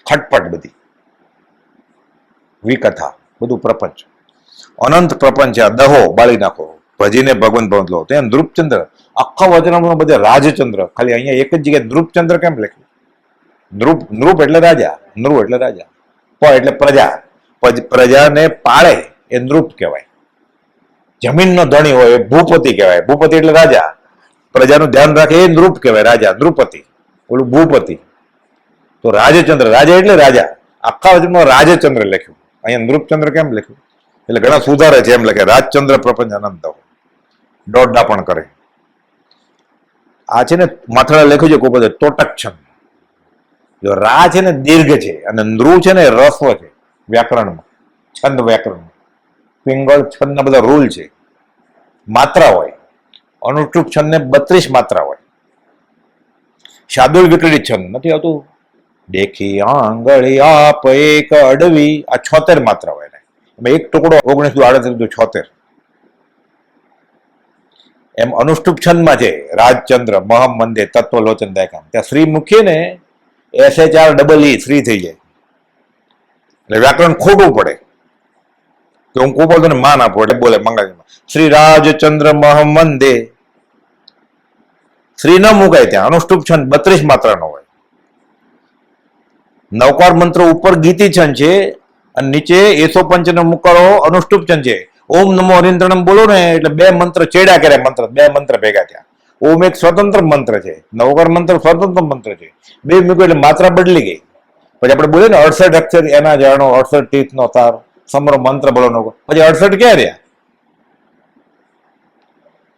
ખટપટ બધી વિકથા, બધું પ્રપંચ. અનંત પ્રપંચ આ દહો બાળી નાખો, ભજીને ભગવાન ભવન લો. ત્યાં નૃપચંદ્ર આખા વચનામાં બધે રાજચંદ્ર. ખાલી અહીંયા એક જ જગ્યાએ નૃપચંદ્ર કેમ લખ્યું? નૃપ એટલે રાજા, નૃ એટલે રાજા, પ એટલે પ્રજા. પ્રજાને પાળે એ નૃપ કહેવાય. જમીનનો ધણી હોય એ ભૂપતિ કહેવાય. ભૂપતિ એટલે રાજા. પ્રજાનું ધ્યાન રાખે એ નૃપ કહેવાય, રાજા. નૃપતિ ઓલું ભૂપતિ. તો રાજચંદ્ર, રાજા એટલે રાજા. આખા વચનમાં રાજચંદ્ર લખ્યું, અહીંયા નૃપચંદ્ર કેમ લખ્યું? એટલે ઘણા સુધારે છે, એમ લખે રાજચંદ્ર પ્રપંચ અનંત દોડડા પણ કરે. આ છે ને માથડા લખ્યું છે કોઈ બધે તોટક છંદ. જો રા છે ને દીર્ઘ છે, અને નૃ છે ને રસ્વ છે વ્યાકરણમાં, છંદ વ્યાકરણમાં. પિંગળ છંદના બધા રૂલ છે. માત્રા હોય. અનુષ્ટુપ છંદ ને 32 માત્રા હોય. શાર્દુલ વિકૃતિ છંદ નથી આવતું, દેખી આંગળી આપ એક અડવી, આ 76 માત્રા હોય. એક ટુકડો 1938 76. એમ અનુષ્ટુપ છંદમાં છે રાજચંદ્ર, મહમ મંદે, તત્વલોચન દાયકામ. ત્યાં શ્રી મૂકીએ ને SHREE શ્રી થઈ જાય. એટલે વ્યાકરણ ખોટું પડે. કે હું કોઈ બોલતો ને માન આપું એટલે બોલે મંગાવીમાં શ્રી રાજચંદ્ર મહમ મંદે. શ્રી ન મુકાય ત્યાં. અનુષ્ટુપ છંદ 32 માત્રાનો હોય. નવકાર મંત્ર ઉપર ગીતિ છંદ છે, અને નીચે એસો પંચનો મુકારો અનુષ્ટુપ છંદ છે. ઓમ નમો હરિન્દ્રનમ બોલો ને એટલે 2 મંત્ર ચેડા કરે. મંત્ર 2 મંત્ર ભેગા થયા. ઓમ એક સ્વતંત્ર મંત્ર છે, નવકાર મંત્ર સ્વતંત્ર મંત્ર છે. 2 મૂક્યો એટલે માત્રા બદલી ગઈ. પછી આપણે બોલીએ ને 68 અક્ષર એના જાણો, 68 તીર્થનો તાર, સમરો મંત્ર બોલો. પછી 68 ક્યાં રહ્યા?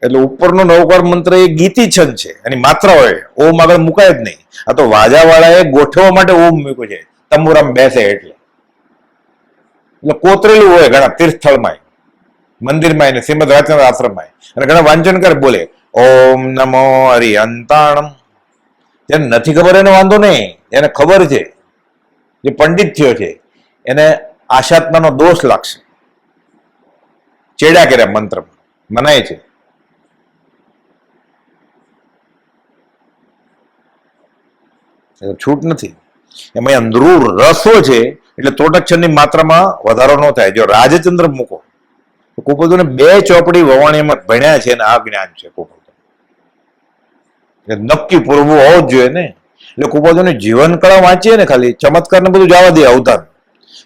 એટલે ઉપરનો નવકાર મંત્ર એ ગીતિ છંદ છે, એની માત્રા હોય. ઓમ આગળ મુકાય જ નહીં. આ તો વાજાવાળાએ ગોઠવવા માટે ઓમ મૂક્યું છે, તંબુરામ બેસે એટલે. એટલે કોતરેલું હોય ઘણા તીર્થસ્થળમાં, મંદિરમાં, એને શ્રીમદ રાજચંદ્ર આશ્રમમાં. અને ઘણા વાંચન કરે બોલે ઓમ નમો હરિહંતાણમ. જેને નથી ખબર એને વાંધો નહીં, એને ખબર છે, જે પંડિત થયો છે એને આશાત્માનો દોષ લાગશે. ચેડા કર્યા મંત્રમાં, મનાય છે. છૂટ નથી. એમાં અંદરૂર રસો છે, એટલે તોટક છંદની માત્રામાં વધારો ન થાય. જો રાજચંદ્ર મૂકો તો કુપોદોને 2 ચોપડી વવાણીમાં ભણ્યા છે, અને આ જ્ઞાન છે કુપોદો. નક્કી પૂરવું હોવું જ જોઈએ ને. એટલે કુપોદોની જીવન કળા વાંચીએ ને, ખાલી ચમત્કાર ને બધું જવા દે અવતાર.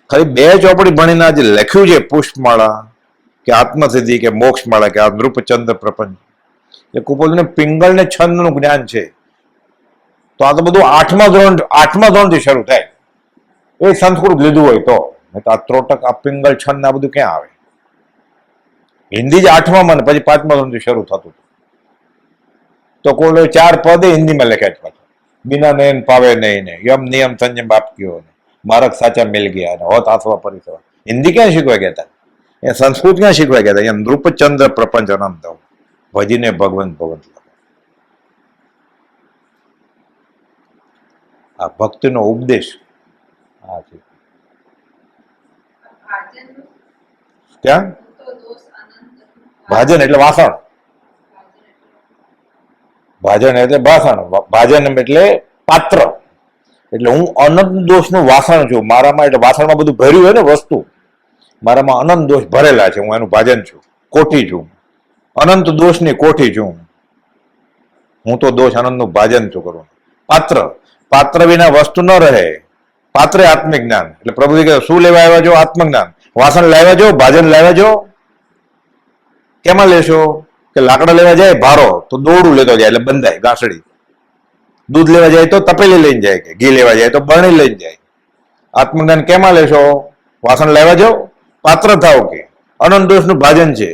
ખાલી 2 ચોપડી ભણીને આજે લખ્યું છે પુષ્પમાળા કે આત્મસિદ્ધિ કે મોક્ષમાળા કે આ નૃપચંદ્ર પ્રપંચ. એટલે કુપોદોને પિંગળ ને છંદનું જ્ઞાન છે. તો આ તો બધું 8મા ધોરણથી શરૂ થાય. એ સંસ્કૃત લીધું હોય તો. આ ત્રોટક, આ પિંગળ છંદ આ બધું ક્યાં આવે? હિન્દી જ 8માં, પછી 5મા ધોરણથી શરૂ થતું. તો કોઈ 4 પદ હિન્દીમાં લખ્યા છે પાછા. બિના નયન પાવે નહીં ને, યમ નિયમ સંયમ બાપ કયો ને, મારક સાચા મિલ ગયા ને, હોત આસવા પરિસવા. હિન્દી ક્યાં શીખવા ગયા હતા? એ સંસ્કૃત ક્યાં શીખવા ગયા હતા? અહીંયા નૃપચંદ્ર પ્રપંચ અનંત ભજીને ભગવંત ભગવંત. આ ભક્તિનો ઉપદેશ આ છે. ક્યાં ભાજન એટલે વાસણ, ભાજન એટલે વાસણ, ભાજન એટલે પાત્ર. એટલે હું અનંત દોષનું વાસણ છું મારામાં. એટલે વાસણમાં બધું ભર્યું હોય ને વસ્તુ, મારામાં અનંત દોષ ભરેલા છે, હું એનું ભાજન છું, કોઠી છું, અનંત દોષની કોઠી છું હું તો દોષ અનંતનું ભાજન છું કરું. પાત્ર, પાત્ર વિના વસ્તુ ન રહે, પાત્રે આત્મિક જ્ઞાન. એટલે પ્રભુજી કહે શું લેવા આવ્યા છો? આત્મજ્ઞાન. વાસણ લાવ્યા છો, ભાજન લાવ્યા છો, કેમાં લેશો? કે લાકડા લેવા જાય ભારો તો દોરડું લેતો જાય એટલે બંધાય ગાંસડી, દૂધ લેવા જાય તો તપેલી લઈને જાય, કે ઘી લેવા જાય તો બરણી લઈને જાય. આત્મજ્ઞાન કેમાં લેશો? વાસણ લેવા જાઓ, પાત્ર થાવ કે અનંત દોષનું ભાજન છે.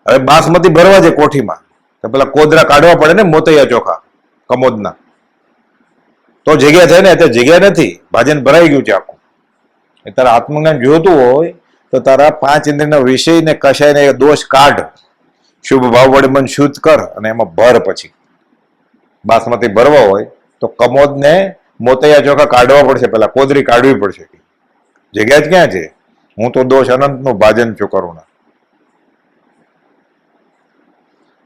હવે બાસમતી ભરવા છે કોઠીમાં તો પેલા કોદરા કાઢવા પડે ને, મોતૈયા ચોખા કમોદના, તો જગ્યા થાય ને. અત્યારે જગ્યા નથી, ભાજન ભરાઈ ગયું છે આખું. એ તારા આત્મજ્ઞાન જોતું હોય તો તારા 5 ઇન્દ્રિયના વિષય ને કશાય ને દોષ કાઢ, શુભ ભાવ વડે મન શુદ્ધ કર અને એમાં ભર. પછી બાસમતી ભરવા હોય તો કમોદ ને મોતૈયા ચોખા કાઢવા પડશે, પેલા કોદરી કાઢવી પડશે. જગ્યા જ ક્યાં છે? હું તો દોષ અનંતનું ભાજન છું કરું.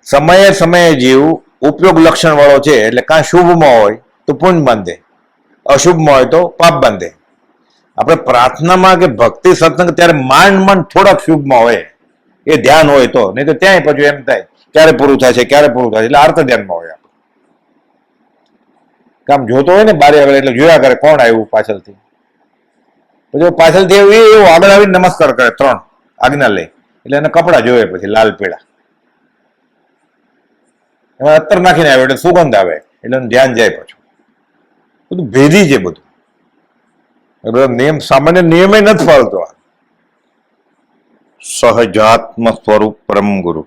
સમયે સમયે જીવ ઉપયોગ લક્ષણ વાળો છે, એટલે કાં શુભમાં હોય તો પુણ્ય બાંધે, અશુભમાં હોય તો પાપ બાંધે. આપણે પ્રાર્થનામાં કે ભક્તિ સત્સંગ ત્યારે માંડ થોડાક શુભમાં હોય, એ ધ્યાન હોય તો, નહીં તો ત્યાંય પછી એમ થાય ક્યારે પૂરું થાય છે, ક્યારે પૂરું થાય છે, એટલે આર્ત ધ્યાનમાં હોય. કામ જોતો હોય ને બારે આગળ, એટલે જોયા કરે કોણ આવ્યું પાછળથી. પછી પાછળથી એવું આગળ આવીને નમસ્કાર કરે, 3 આજ્ઞા લે, એટલે એને કપડા જોવે પછી લાલ પીળા, એમાં અત્તર નાખીને આવે એટલે સુગંધ આવે, એટલે ધ્યાન જાય. પાછું બધું ભેદી છે બધું, નિયમ સામાન્ય નિયમે નથી ફાળતો. સહજાત્મ સ્વરૂપ પરમ ગુરુ.